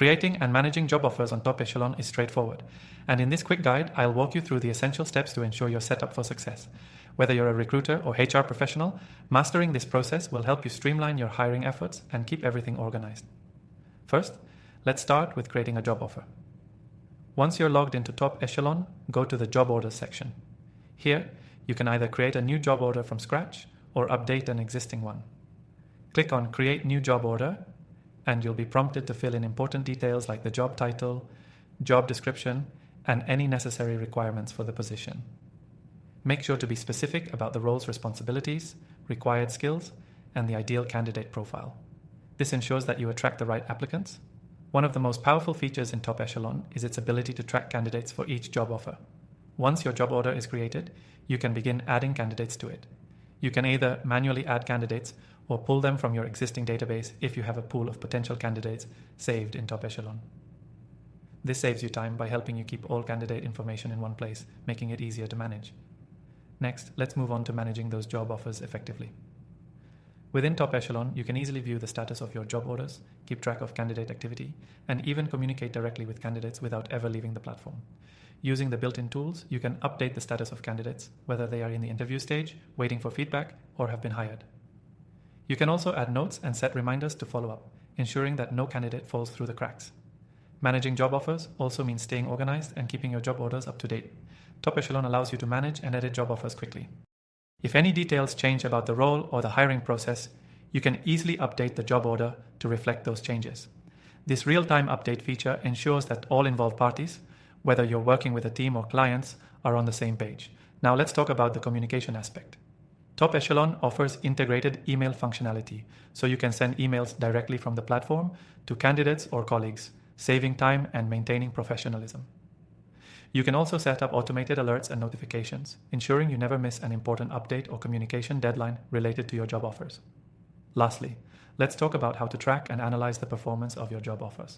Creating and managing job offers on Top Echelon is straightforward, and in this quick guide, I'll walk you through the essential steps to ensure you're set up for success. Whether you're a recruiter or HR professional, mastering this process will help you streamline your hiring efforts and keep everything organized. First, let's start with creating a job offer. Once you're logged into Top Echelon, go to the Job Orders section. Here, you can either create a new job order from scratch or update an existing one. Click on Create New Job Order, and you'll be prompted to fill in important details like the job title, job description, and any necessary requirements for the position. Make sure to be specific about the role's responsibilities, required skills, and the ideal candidate profile. This ensures that you attract the right applicants. One of the most powerful features in Top Echelon is its ability to track candidates for each job offer. Once your job order is created, you can begin adding candidates to it. You can either manually add candidates or pull them from your existing database if you have a pool of potential candidates saved in Top Echelon. This saves you time by helping you keep all candidate information in one place, making it easier to manage. Next, let's move on to managing those job offers effectively. Within Top Echelon, you can easily view the status of your job orders, keep track of candidate activity, and even communicate directly with candidates without ever leaving the platform. Using the built-in tools, you can update the status of candidates, whether they are in the interview stage, waiting for feedback, or have been hired. You can also add notes and set reminders to follow up, ensuring that no candidate falls through the cracks. Managing job offers also means staying organized and keeping your job orders up to date. Top Echelon allows you to manage and edit job offers quickly. If any details change about the role or the hiring process, you can easily update the job order to reflect those changes. This real-time update feature ensures that all involved parties, whether you're working with a team or clients, are on the same page. Now let's talk about the communication aspect. Top Echelon offers integrated email functionality, so you can send emails directly from the platform to candidates or colleagues, saving time and maintaining professionalism. You can also set up automated alerts and notifications, ensuring you never miss an important update or communication deadline related to your job offers. Lastly, let's talk about how to track and analyze the performance of your job offers.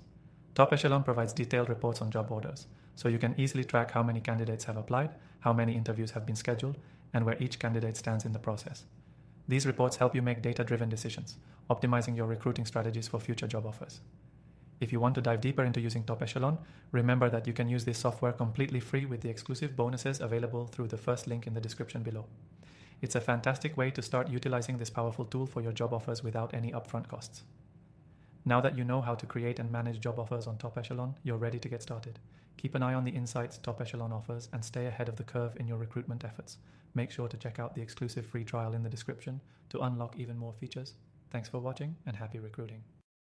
Top Echelon provides detailed reports on job orders, so you can easily track how many candidates have applied, how many interviews have been scheduled, and where each candidate stands in the process. These reports help you make data-driven decisions, optimizing your recruiting strategies for future job offers. If you want to dive deeper into using Top Echelon, remember that you can use this software completely free with the exclusive bonuses available through the first link in the description below. It's a fantastic way to start utilizing this powerful tool for your job offers without any upfront costs. Now that you know how to create and manage job offers on Top Echelon, you're ready to get started. Keep an eye on the insights Top Echelon offers and stay ahead of the curve in your recruitment efforts. Make sure to check out the exclusive free trial in the description to unlock even more features. Thanks for watching and happy recruiting.